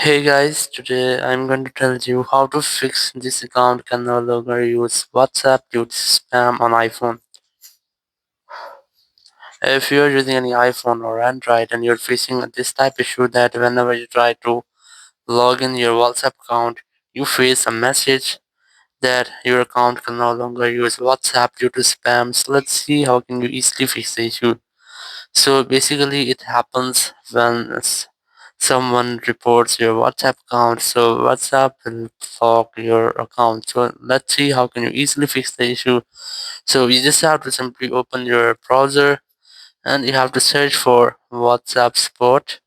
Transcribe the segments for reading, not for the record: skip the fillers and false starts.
Hey guys, today I'm going to tell you how to fix this account can no longer use WhatsApp due to spam on iPhone. If you're using any iPhone or Android and you're facing this type issue that whenever you try to log in your WhatsApp account, you face a message that your account can no longer use WhatsApp due to spam. So let's see how can you easily fix the issue. So basically, it happens when someone reports your WhatsApp account. So WhatsApp will block your account. So let's see how can you easily fix the issue. So you just have to simply open your browser and you have to search for WhatsApp support.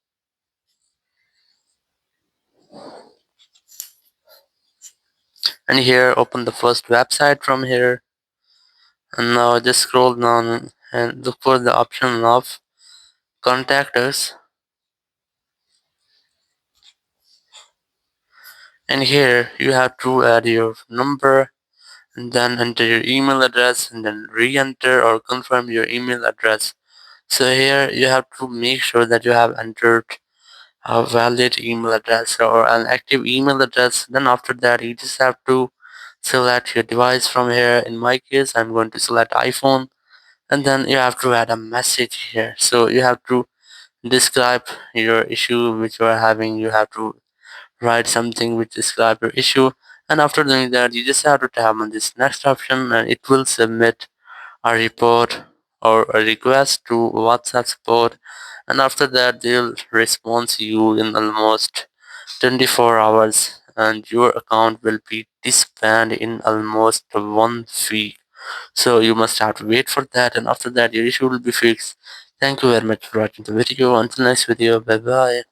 And here, open the first website from here. And now just scroll down and look for the option of contact us. And here you have to add your number and then enter your email address and then re-enter or confirm your email address. So here you have to make sure that you have entered a valid email address or an active email address. Then after that you just have to select your device from here. In my case, I'm going to select iPhone, and then you have to add a message here. So you have to describe your issue which you are having. You have to write something which describe your issue, and after doing that you just have to tap on this next option and it will submit a report or a request to WhatsApp support, and after that they'll respond to you in almost 24 hours and your account will be disbanded in almost 1 week. So you must have to wait for that, and after that your issue will be fixed. Thank you very much for watching the video. Until next video, bye bye.